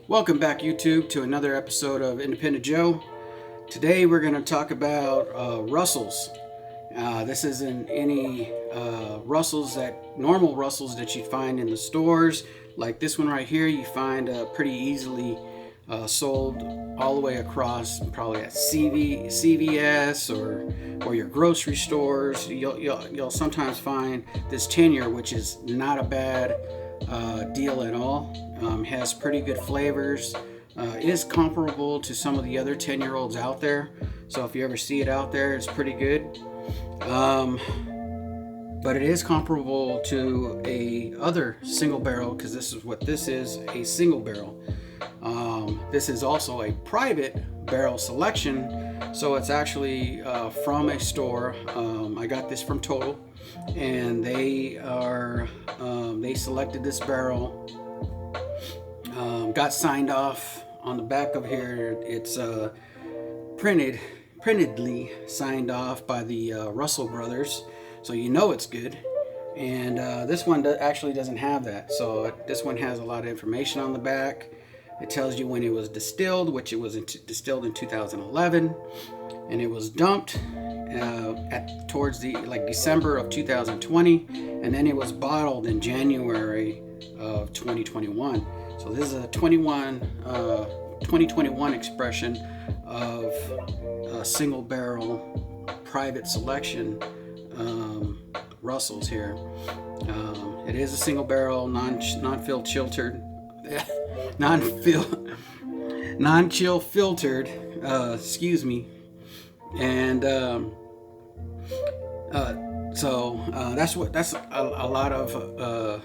Welcome back, YouTube, to another episode of Independent Joe. Today we're going to talk about Russells. This isn't any normal Russells that you'd find in the stores. Like this one right here, you find pretty easily sold all the way across, probably at CVS or your grocery stores. You'll sometimes find this 10-year, which is not a bad deal at all. Has pretty good flavors. Is comparable to some of the other 10-year-olds out there. So if you ever see it out there, it's pretty good. But it is comparable to a other single barrel, because this is what this is, a single barrel. This is also a private barrel selection, so it's actually from a store. I got this from Total, and they selected this barrel, got signed off. On the back of here, it's printedly signed off by the Russell brothers, so you know it's good. And this one actually doesn't have that, so this one has a lot of information on the back. It tells you when it was distilled, which it was distilled in 2011, and it was dumped towards the December of 2020, and then it was bottled in January of 2021. So this is a 2021 expression of a single barrel private selection Russells here. It is a single barrel, non-chill filtered, non-chill filtered. Excuse me. And that's a lot of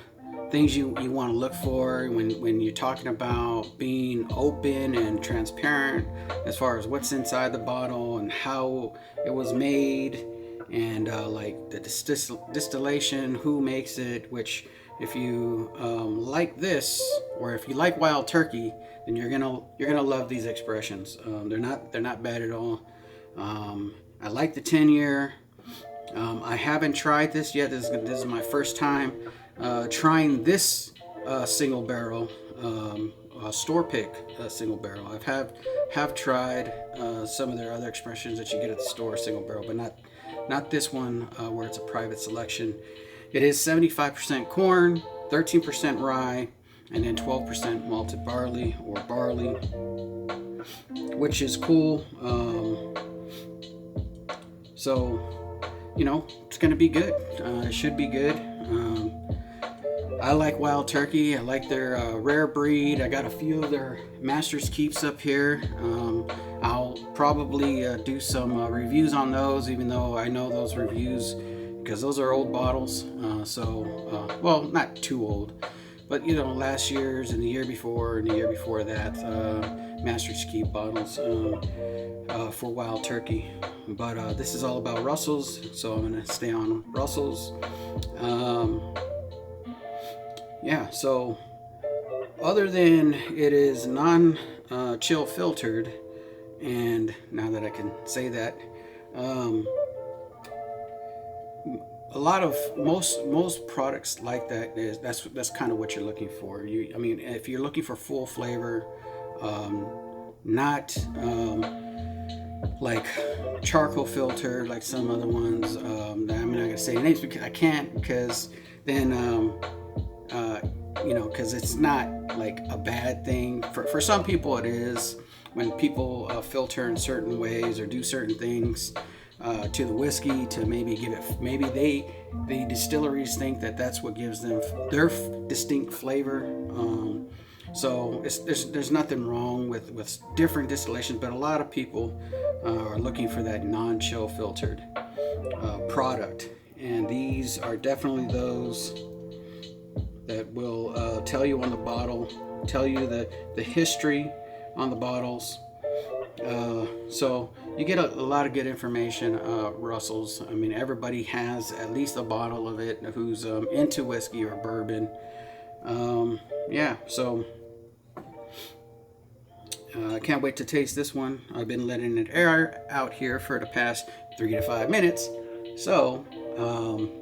things you want to look for when you're talking about being open and transparent as far as what's inside the bottle and how it was made, and like the distillation, who makes it. Which, if you like this, or if you like Wild Turkey, then you're gonna love these expressions. They're not bad at all. I like the 10-year. I haven't tried this yet. This is my first time trying this single barrel, store pick single barrel. Have tried some of their other expressions that you get at the store, single barrel, but not this one where it's a private selection. It is 75% corn, 13% rye, and then 12% malted barley or barley, which is cool. So, it's going to be good. It should be good. I like Wild Turkey. I like their rare breed. I got a few of their Master's Keeps up here. I'll probably do some reviews on those, even though I know those reviews, because those are old bottles. Well, not too old, but last year's and the year before and the year before that, Master's Keep bottles for Wild Turkey. But this is all about Russells, so I'm going to stay on Russells. So other than it is non-chill filtered, and now that I can say that, a lot of most products like that that's kind of what you're looking for. If you're looking for full flavor, not like charcoal filter like some other ones. I'm not gonna say names because I can't, because then because it's not like a bad thing. For some people it is, when people filter in certain ways or do certain things to the whiskey to maybe give it, the distilleries think that that's what gives them their distinct flavor. So there's nothing wrong with different distillations, but a lot of people are looking for that non-chill filtered product, and these are definitely those that will tell you on the bottle, tell you the history on the bottles. So you get a lot of good information. Russells, everybody has at least a bottle of it who's into whiskey or bourbon. So I can't wait to taste this one. I've been letting it air out here for the past 3 to 5 minutes, so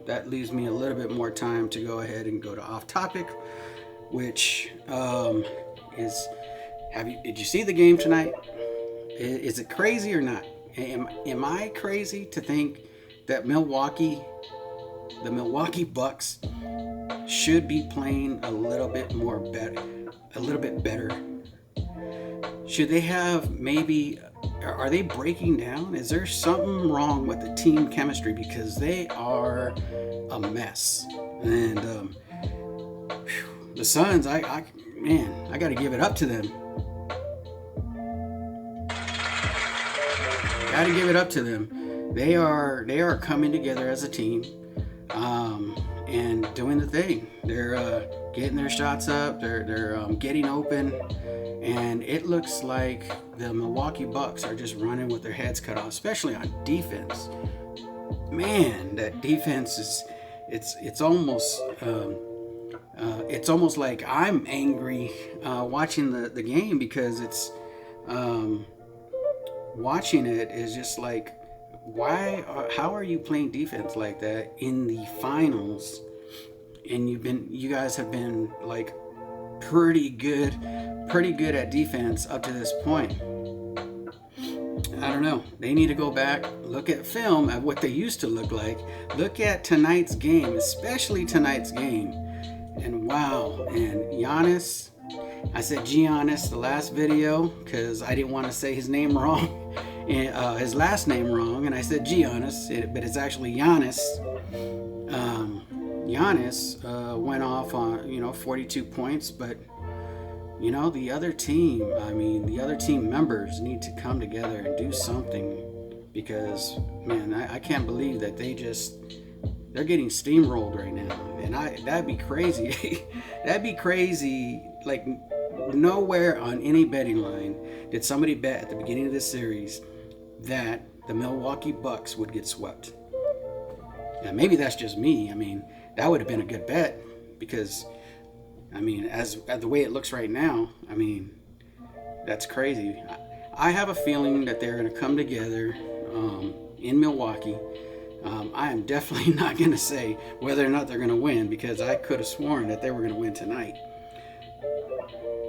that leaves me a little bit more time to go ahead and go to off topic, which is Did you see the game tonight? Is it crazy or not? Am I crazy to think that the Milwaukee Bucks should be playing a little bit better? Should they have maybe? Are they breaking down? Is there something wrong with the team chemistry? Because they are a mess. And the Suns, I got to give it up to them. Got to give it up to them. They are coming together as a team, and doing the thing. They're getting their shots up. They're getting open, and it looks like the Milwaukee Bucks are just running with their heads cut off, especially on defense. Man, that defense is it's almost like I'm angry watching the game, because it's watching it is just like, how are you playing defense like that in the finals? And you guys have been like pretty good at defense up to this point. I don't know. They need to go back, look at film at what they used to look like. Look at tonight's game, especially tonight's game. And wow, and Giannis, I said Giannis the last video because I didn't want to say his name wrong, his last name wrong, and I said Giannis, but it's actually Giannis. Giannis went off on 42 points, but the other team, the other team members need to come together and do something, because man, I can't believe that they're getting steamrolled right now, and that'd be crazy. That'd be crazy. Like, nowhere on any betting line did somebody bet at the beginning of this series that the Milwaukee Bucks would get swept. Now, maybe that's just me. That would have been a good bet, because as the way it looks right now, that's crazy. I have a feeling that they're going to come together in Milwaukee. I am definitely not going to say whether or not they're going to win, because I could have sworn that they were going to win tonight.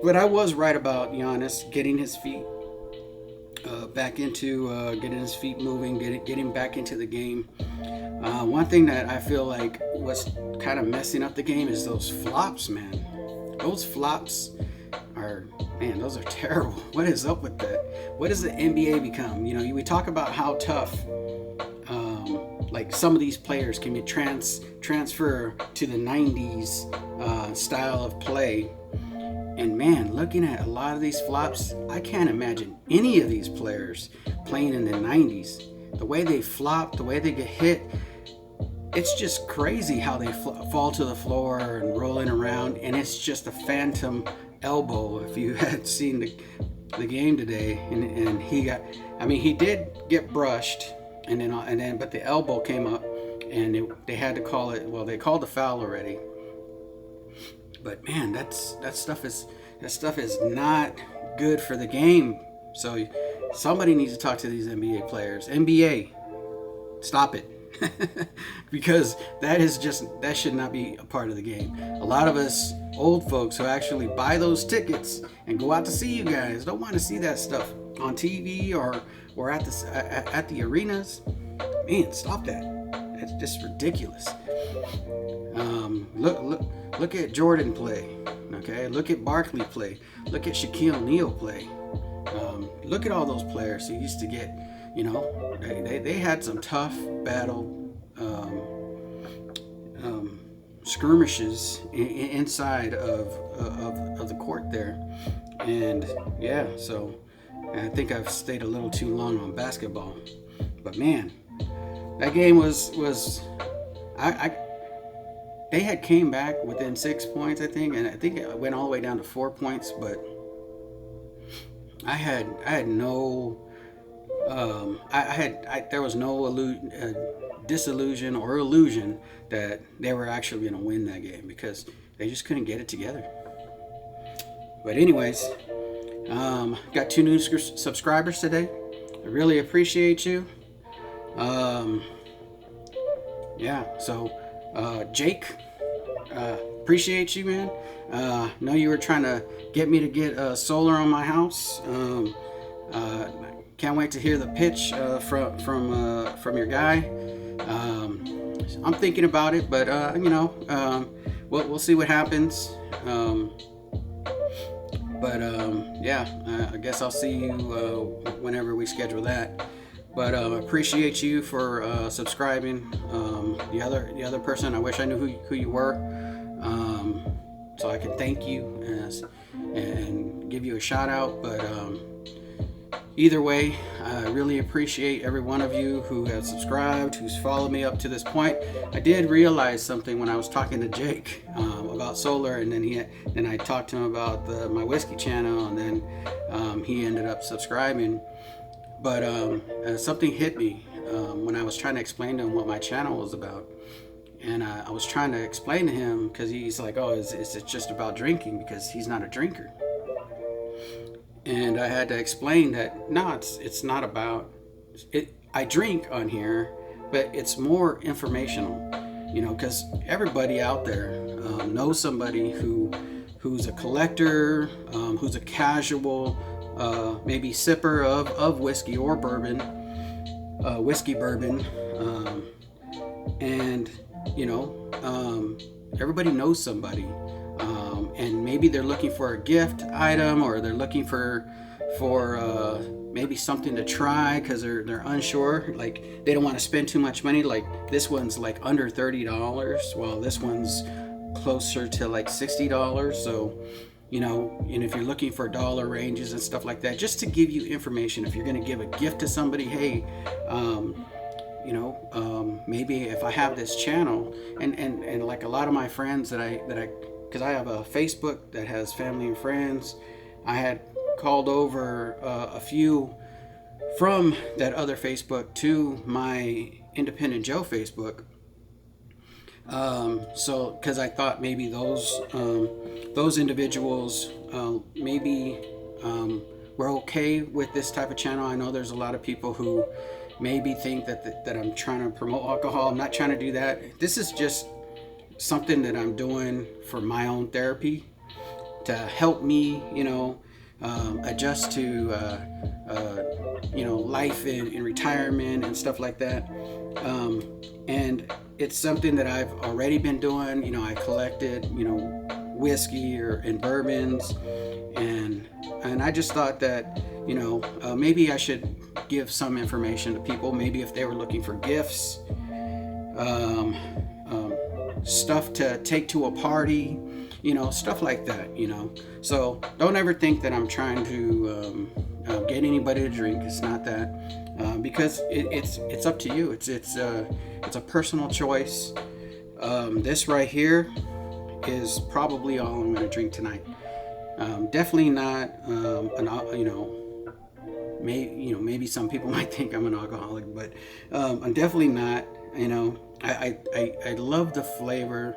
But I was right about Giannis getting his feet back into getting his feet moving, getting back into the game. One thing that I feel like was kind of messing up the game is those flops, man. Those flops those are terrible. What is up with that? What does the NBA become? We talk about how tough like some of these players can be transfer to the 90s style of play. And man, looking at a lot of these flops, I can't imagine any of these players playing in the 90s. The way they flop, the way they get hit, it's just crazy how they fall to the floor and rolling around, and it's just a phantom elbow. If you had seen the game today, and he did get brushed, but the elbow came up, and they had to call it. Well, they called the foul already. But man, that stuff is not good for the game. So somebody needs to talk to these NBA players. NBA, stop it. Because that should not be a part of the game. A lot of us old folks who actually buy those tickets and go out to see you guys don't want to see that stuff on TV or at the arenas. Man, stop that. It's just ridiculous. Look at Jordan play. Okay, look at Barkley play. Look at Shaquille O'Neal play. Look at all those players who used to get, they had some tough battle skirmishes inside of the court there. And yeah, so I think I've stayed a little too long on basketball. But man, that game was they had came back within 6 points, I think, and I think it went all the way down to 4 points. But I had no, there was no disillusion or illusion that they were actually going to win that game, because they just couldn't get it together. But anyways, got 2 new subscribers today. I really appreciate you. Yeah, so Jake, appreciate you, man. Know you were trying to get me to get solar on my house. Can't wait to hear the pitch from your guy. I'm thinking about it, but we'll see what happens. Yeah, I guess I'll see you whenever we schedule that. But appreciate you for subscribing. The other person, I wish I knew who you were, so I can thank you and give you a shout out. But either way, I really appreciate every one of you who has subscribed, who's followed me up to this point. I did realize something when I was talking to Jake about solar, and then I talked to him about my whiskey channel, and then he ended up subscribing. But something hit me when I was trying to explain to him what my channel was about. And I was trying to explain to him, because he's like, oh, is it just about drinking? Because he's not a drinker. And I had to explain that, no, it's not about it. I drink on here, but it's more informational, because everybody out there knows somebody who's a collector, who's a casual, maybe sipper of whiskey or bourbon, bourbon, and everybody knows somebody, and maybe they're looking for a gift item, or they're looking for maybe something to try because they're unsure, like they don't want to spend too much money. Like this one's like under $30, while this one's closer to like $60. So and if you're looking for dollar ranges and stuff like that, just to give you information, if you're going to give a gift to somebody, hey, maybe if I have this channel, and like a lot of my friends because I have a Facebook that has family and friends, I had called over a few from that other Facebook to my Independent Joe Facebook. So because I thought maybe those individuals maybe were okay with this type of channel. I know there's a lot of people who maybe think that I'm trying to promote alcohol. I'm not trying to do that. This is just something that I'm doing for my own therapy to help me, adjust to life in retirement and stuff like that. And it's something that I've already been doing. I collected, whiskey and bourbons, and I just thought that, maybe I should give some information to people. Maybe if they were looking for gifts, stuff to take to a party, stuff like that, So don't ever think that I'm trying to get anybody to drink. It's not that, because it's up to you. It's a personal choice. This right here is probably all I'm going to drink tonight. Definitely not maybe some people might think I'm an alcoholic, but I'm definitely not. I love the flavor.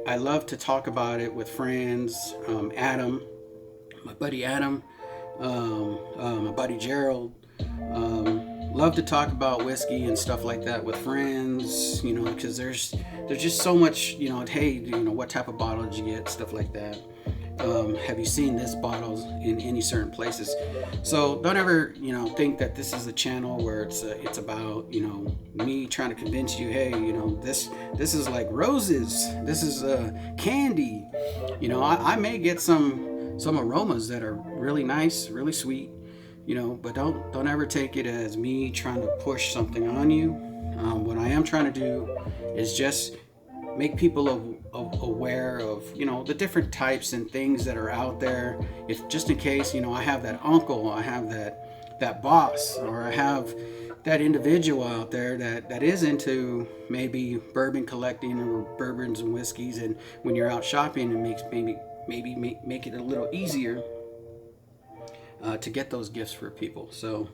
I love to talk about it with friends. Adam, my buddy Adam, my buddy Gerald. Love to talk about whiskey and stuff like that with friends, because there's just so much, hey, what type of bottle did you get, stuff like that. Have you seen this bottle in any certain places? So don't ever, think that this is a channel where it's about, me trying to convince you, hey, this is like roses, this is candy. I may get some aromas that are really nice, really sweet, but don't ever take it as me trying to push something on you. What I am trying to do is just make people aware of the different types and things that are out there. If just in case I have that uncle, I have that boss, or I have that individual out there that is into maybe bourbon collecting or bourbons and whiskeys, and when you're out shopping, it makes make it a little easier to get those gifts for people. So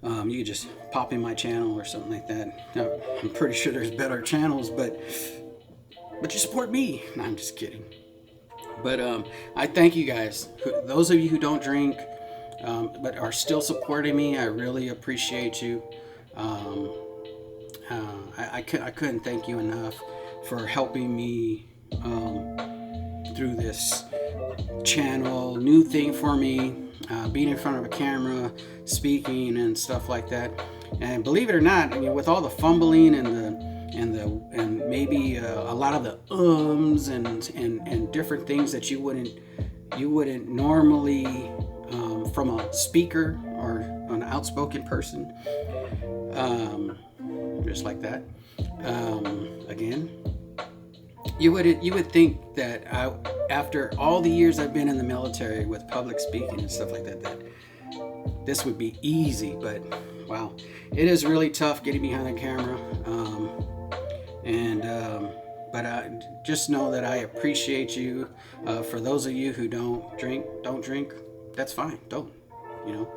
you could just pop in my channel or something like that. Now, I'm pretty sure there's better channels, but you support me. No, I'm just kidding. But I thank you guys. Those of you who don't drink but are still supporting me, I really appreciate you. I couldn't thank you enough for helping me through this channel, new thing for me, being in front of a camera, speaking and stuff like that. And believe it or not, I mean, with all the fumbling and maybe a lot of the and different things that you wouldn't normally from a speaker or an outspoken person, just like that. Again, you would think that after all the years I've been in the military with public speaking and stuff like that, that this would be easy, but wow, it is really tough getting behind the camera. But just know that I appreciate you. For those of you who don't drink, that's fine. Don't, you know,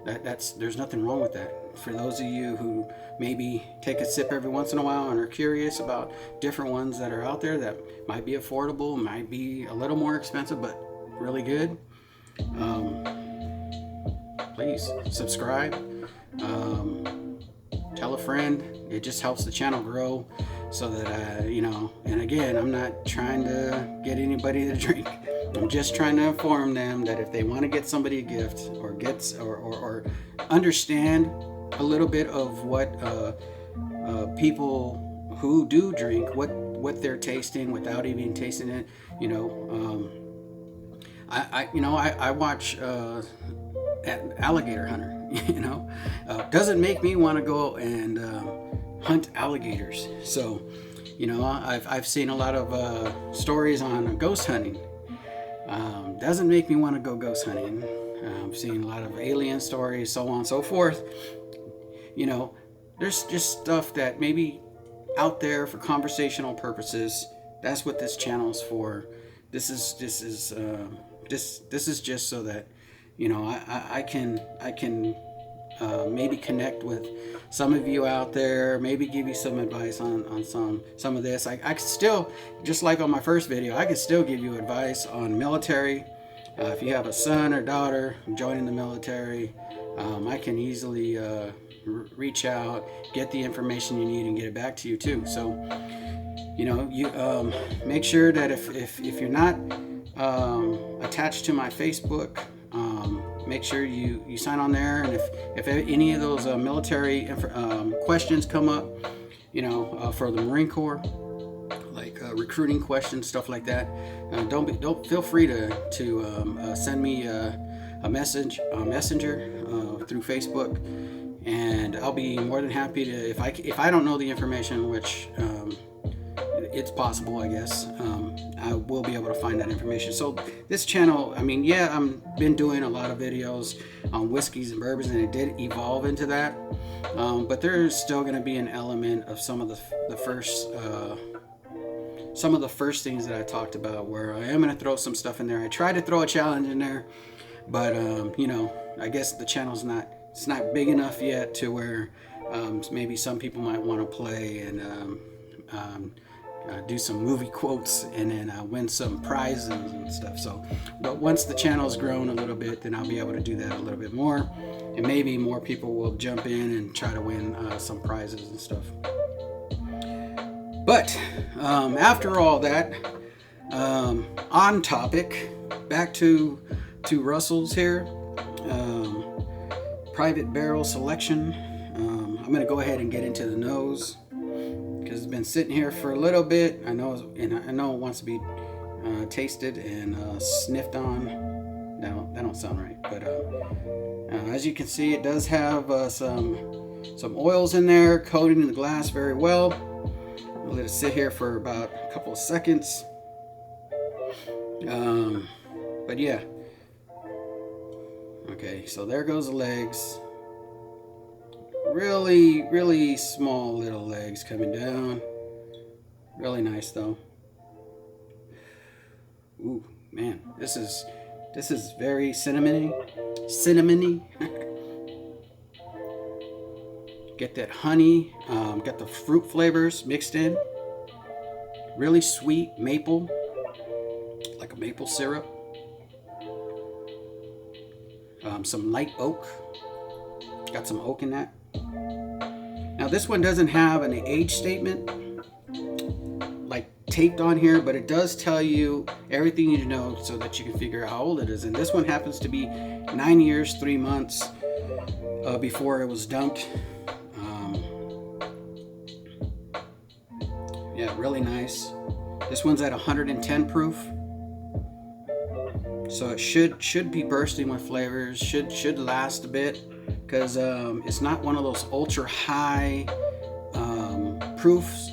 there's nothing wrong with that. For those of you who maybe take a sip every once in a while and are curious about different ones that are out there that might be affordable, might be a little more expensive, but really good, please subscribe. Tell a friend. It just helps the channel grow, so that and again, I'm not trying to get anybody to drink. I'm just trying to inform them that if they want to get somebody a gift or understand a little bit of what people who do drink, what they're tasting without even tasting it, I watch Alligator Hunter. Doesn't make me want to go and hunt alligators. So, I've seen a lot of stories on ghost hunting. Doesn't make me want to go ghost hunting. I've seen a lot of alien stories, so on and so forth. There's just stuff that maybe out there for conversational purposes. That's what this channel is for. This is just so that I can maybe connect with some of you out there, maybe give you some advice on some of this. I can still, just like on my first video, I can still give you advice on military. If you have a son or daughter joining the military, I can easily reach out, get the information you need, and get it back to you too. So, you make sure that if you're not attached to my Facebook, make sure you sign on there. And if any of those military questions come up, for the Marine Corps, like recruiting questions, stuff like that, don't feel free to send me a messenger through Facebook, and I'll be more than happy to, if I don't know the information, which it's possible, I guess, I will be able to find that information. So this channel, I've been doing a lot of videos on whiskeys and bourbons, and it did evolve into that, but there's still going to be an element of some of the first things that I talked about, where I am going to throw some stuff in there. I tried to throw a challenge in there, but I guess the channel's not big enough yet to where maybe some people might want to play and do some movie quotes and then win some prizes and stuff. So, but once the channel's grown a little bit, then I'll be able to do that a little bit more, and maybe more people will jump in and try to win some prizes and stuff. But after all that, on topic, back to Russell's here. Private barrel selection. I'm going to go ahead and get into the nose, because it's been sitting here for a little bit. I know it wants to be tasted and sniffed on. No, that don't sound right. But as you can see, it does have some oils in there, coating the glass very well. I'll let it sit here for about a couple of seconds. But yeah. Okay, so there goes the legs. Really, really small little legs coming down. Really nice though. Ooh, man, this is very cinnamony. Get that honey, got the fruit flavors mixed in. Really sweet maple, like a maple syrup. Some light oak. Got some oak in that. Now this one doesn't have an age statement like taped on here, but it does tell you everything you need to know so that you can figure out how old it is. And this one happens to be 9 years, 3 months before it was dumped. Yeah, really nice. This one's at 110 proof, so it should be bursting with flavors. Should last a bit, because it's not one of those ultra high proofs,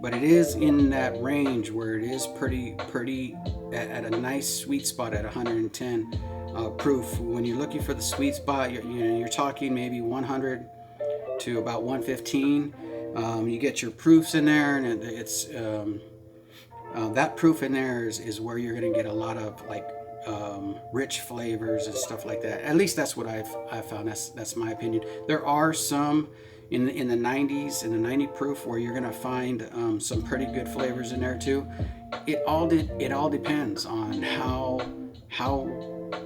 but it is in that range where it is pretty at a nice sweet spot at 110 proof. When you're looking for the sweet spot, you're talking maybe 100 to about 115. You get your proofs in there, and it's that proof in there is where you're going to get a lot of like rich flavors and stuff like that. At least that's what I've found. That's my opinion. There are some in the 90s, in the 90 proof, where you're going to find some pretty good flavors in there too. It all depends on how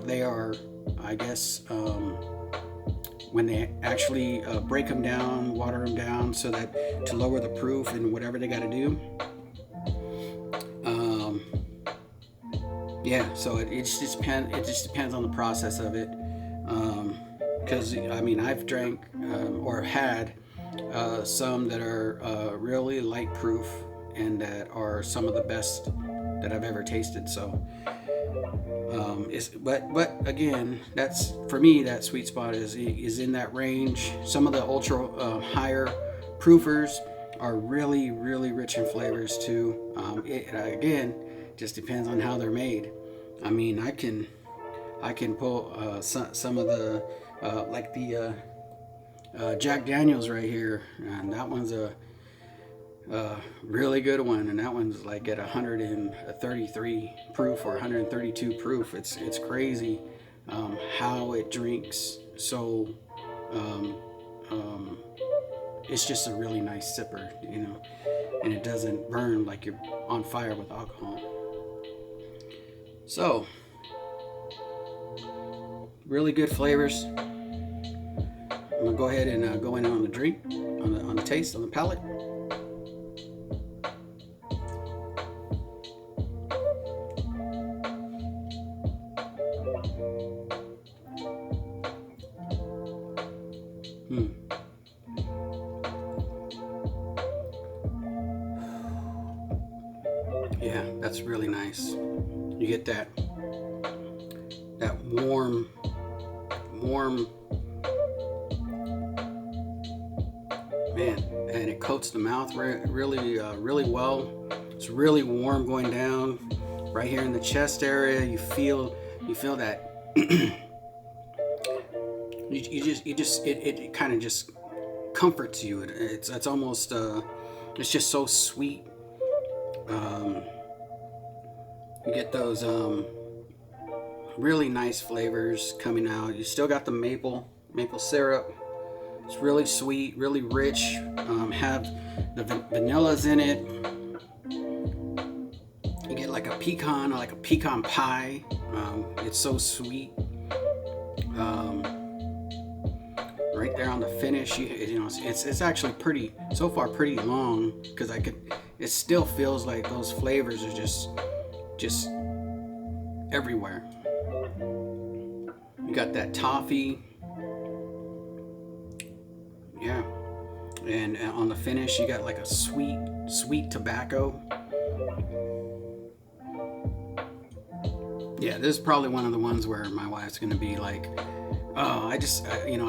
they are, I guess. When they actually break them down, water them down, so that to lower the proof and whatever they got to do. Yeah, so it just depends on the process of it. Because I mean, I've drank or had some that are really light proof and that are some of the best that I've ever tasted. So. But again, that's for me, that sweet spot is in that range. Some of the ultra higher proofers are really rich in flavors too. It again just depends on how they're made. I mean, I can pull some of the like the Jack Daniels right here, and that one's a really good one, and that one's like at 133 proof or 132 proof. It's crazy how it drinks. So it's just a really nice sipper, and it doesn't burn like you're on fire with alcohol. So really good flavors. I'm gonna go ahead and go in on the drink, on the taste, on the palate. Yeah, that's really nice. You get that warm man, and it coats the mouth really well. It's really warm going down right here in the chest area. You feel that it kind of just comforts you. It's almost it's just so sweet. You get those really nice flavors coming out. You still got the maple syrup. It's really sweet, really rich. Have the vanillas in it. You get like a pecan pie. It's so sweet. Right there on the finish, it's actually pretty long, because it still feels like those flavors are just everywhere. You got that toffee, yeah, and on the finish you got like a sweet tobacco. Yeah, this is probably one of the ones where my wife's gonna be like, oh, I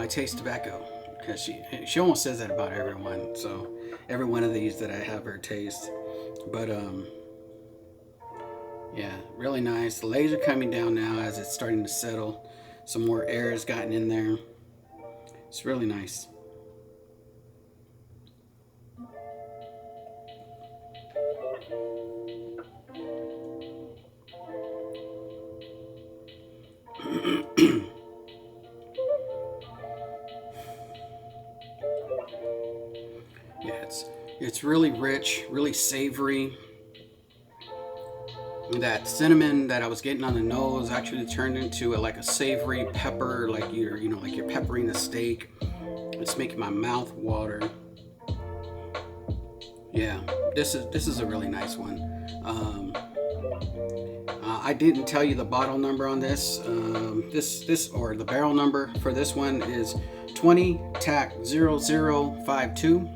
taste tobacco, because she almost says that about everyone. So every one of these that I have her taste. But yeah, really nice. The legs are coming down now as it's starting to settle. Some more air has gotten in there. It's really nice. Yeah, it's really rich, really savory. That cinnamon that I was getting on the nose actually turned into like a savory pepper, like you're peppering the steak. It's making my mouth water. Yeah, this is a really nice one. I didn't tell you the bottle number on this. This or the barrel number for this one is 20 TAC 0052.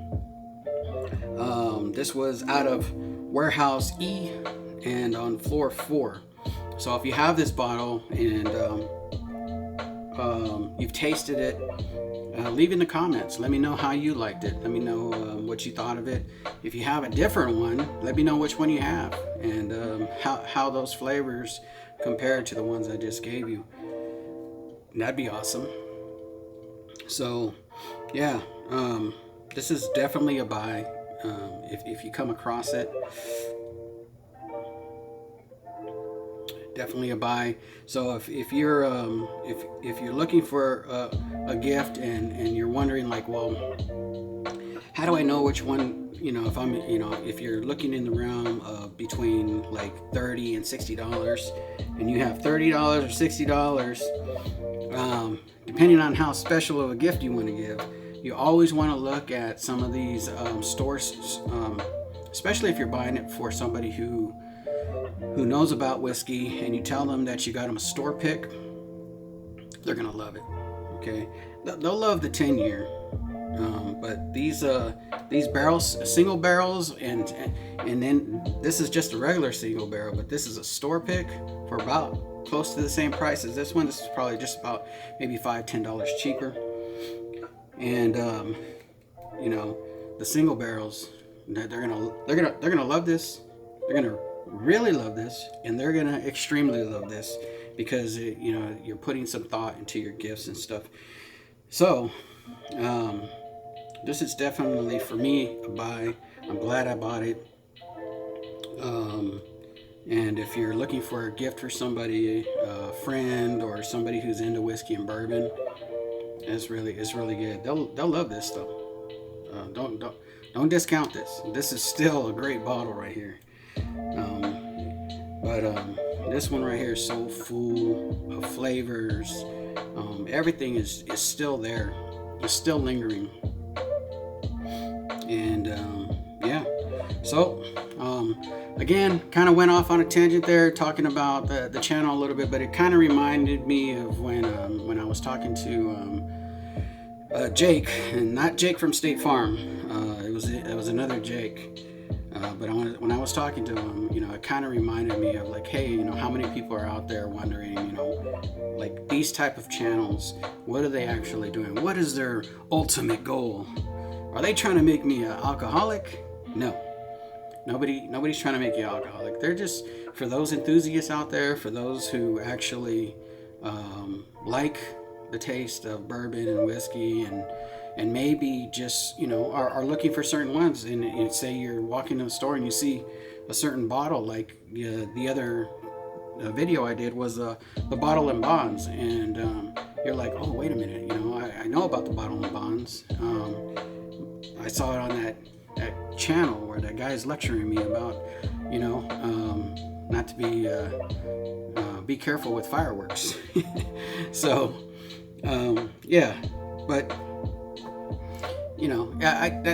This was out of warehouse E and on floor 4. So if you have this bottle and you've tasted it, leave in the comments. Let me know how you liked it. Let me know what you thought of it. If you have a different one, let me know which one you have and how those flavors compare to the ones I just gave you. That'd be awesome. So yeah, this is definitely a buy. If you come across it, definitely a buy. So if you're looking for a gift and you're wondering like, well, how do I know which one, if you're looking in the realm of between like $30 and $60 and you have $30 or $60, depending on how special of a gift you want to give, you always want to look at some of these stores, especially if you're buying it for somebody who knows about whiskey, and you tell them that you got them a store pick. They're gonna love it. Okay, they'll love the 10-year, but these barrels, single barrels, and then this is just a regular single barrel, but this is a store pick for about close to the same price as this one. This is probably just about maybe $5-10 cheaper. And the single barrels, they're gonna love this. They're gonna really love this, and they're gonna extremely love this because you're putting some thought into your gifts and stuff. So this is definitely for me a buy. I'm glad I bought it. And if you're looking for a gift for somebody, a friend or somebody who's into whiskey and bourbon, it's really good. They'll love this though. Don't discount this. This is still a great bottle right here. But this one right here is so full of flavors. Everything is still there. It's still lingering. And yeah. So again, kind of went off on a tangent there, talking about the channel a little bit, but it kind of reminded me of when I was talking to Jake, and not Jake from State Farm. It was another Jake. But when I was talking to him, it kind of reminded me of like, hey, how many people are out there wondering, like these type of channels, what are they actually doing? What is their ultimate goal? Are they trying to make me an alcoholic? No. Nobody's trying to make you alcoholic. They're just for those enthusiasts out there, for those who actually like the taste of bourbon and whiskey, and maybe just are looking for certain ones. And say you're walking in the store and you see a certain bottle, like the other video I did was the bottle and bonds, and you're like, oh wait a minute, I know about the bottle and bonds. I saw it on that channel where that guy is lecturing me about not to be careful with fireworks. So yeah, but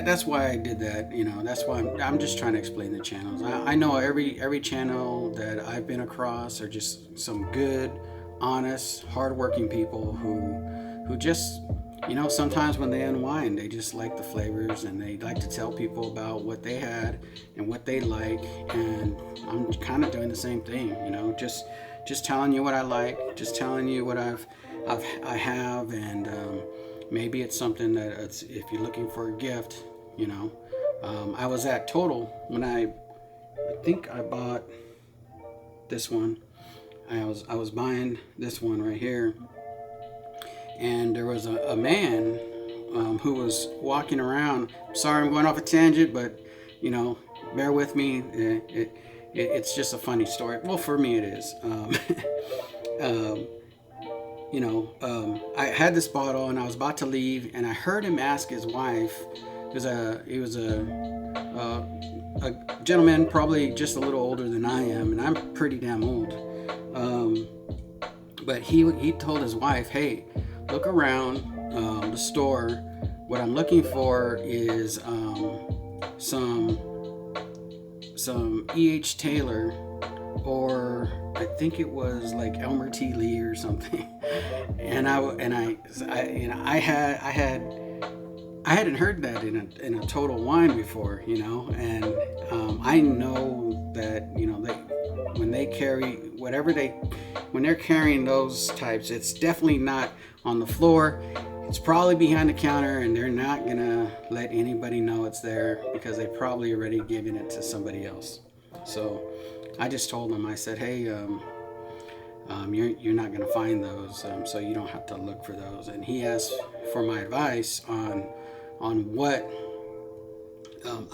that's why I did that. That's why I'm just trying to explain the channels. I know every channel that I've been across are just some good, honest, hardworking people who just sometimes when they unwind, they just like the flavors, and they like to tell people about what they had and what they like. And I'm kind of doing the same thing, just telling you what I like, just telling you what I have, and maybe it's something that if you're looking for a gift, I was at Total when I think I bought this one. I was buying this one right here, and there was a man who was walking around. Sorry, I'm going off a tangent, but bear with me. It's just a funny story. Well, for me it is. I had this bottle and I was about to leave, and I heard him ask his wife. He was a gentleman, probably just a little older than I am, and I'm pretty damn old. But he told his wife, hey, look around the store. What I'm looking for is some some E.H. Taylor, or I think it was like Elmer T. Lee or something. And I hadn't heard that in a total wine before, you know. And I know that, you know, when they carry when they're carrying those types, it's definitely not on the floor. It's probably behind the counter, and they're not gonna let anybody know it's there because they probably already given it to somebody else. So I just told him, I said, hey, you're not gonna find those, so you don't have to look for those. And he asked for my advice on what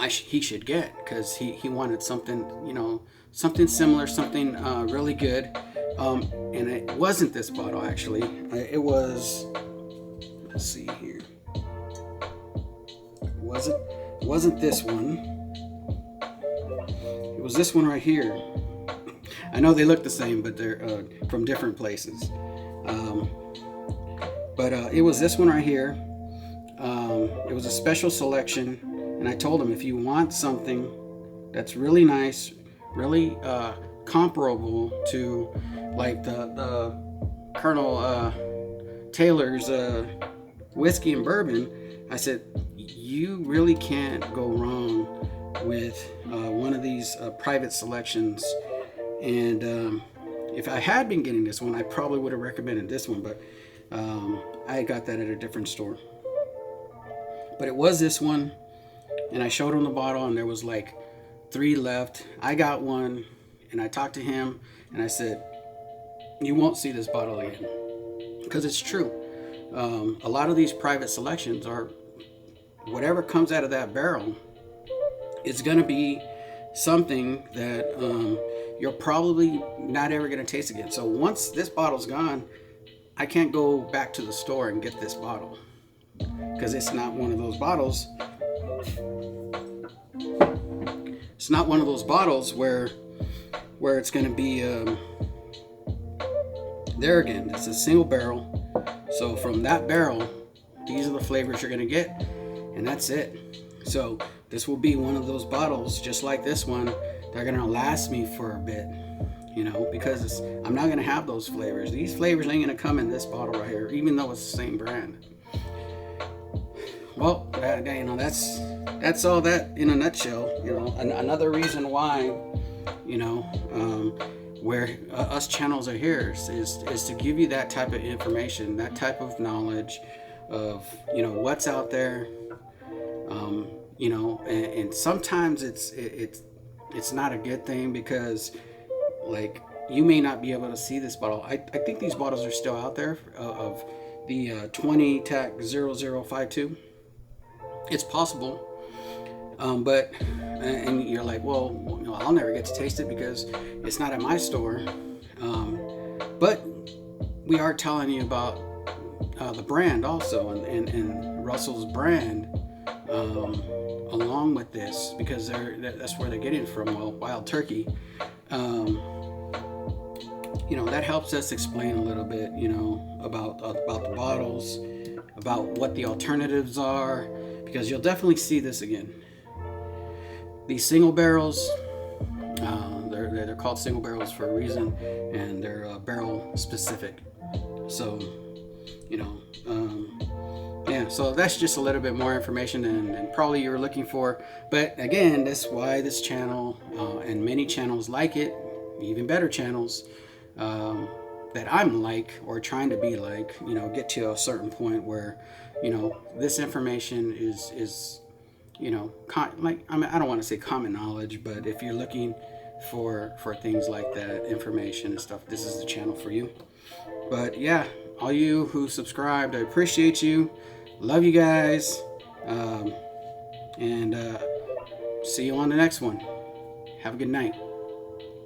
he should get, because he wanted something, you know, something similar, something really good. And it wasn't this bottle, actually. It was, let's see here. It wasn't this one. It was this one right here. I know they look the same, but they're from different places. But it was this one right here. It was a special selection, and I told him, if you want something that's really nice, really comparable to like the Colonel Taylor's whiskey and bourbon, I said, you really can't go wrong with one of these private selections. And if I had been getting this one, I probably would have recommended this one, but I got that at a different store. But it was this one, and I showed him the bottle, and there was like 3 left. I got one, and I talked to him, and I said, you won't see this bottle again, because it's true. A lot of these private selections are, whatever comes out of that barrel, it's going to be something that you're probably not ever going to taste again. So once this bottle's gone, I can't go back to the store and get this bottle, because it's not one of those bottles. It's not one of those bottles where it's going to be there again. It's a single barrel. So from that barrel, these are the flavors you're going to get, and that's it. So this will be one of those bottles, just like this one. They're going to last me for a bit, you know, because I'm not going to have those flavors. These flavors ain't going to come in this bottle right here, even though it's the same brand. Well, you know, that's all that in a nutshell. You know, another reason why, you know, where us channels are here is to give you that type of information, that type of knowledge of, you know, what's out there. You know, and sometimes it's not a good thing, because like you may not be able to see this bottle. I think these bottles are still out there of the 20 TAC 0052. It's possible, but and you're like, well, you know, I'll never get to taste it because it's not at my store. But we are telling you about the brand also, and Russell's brand along with this, because that's where they're getting it from. Well, Wild Turkey. You know, that helps us explain a little bit, you know, about the bottles, about what the alternatives are, because you'll definitely see this again. These single barrels, they're called single barrels for a reason, and they're barrel specific. So, you know, yeah, so that's just a little bit more information than probably you were looking for. But again, that's why this channel and many channels like it, even better channels that I'm like, or trying to be like, you know, get to a certain point where, you know, this information is you know, like, I mean, I don't want to say common knowledge, but if you're looking for things like that, information and stuff, this is the channel for you. But yeah, all you who subscribed, I appreciate you. Love you guys. And see you on the next one. Have a good night.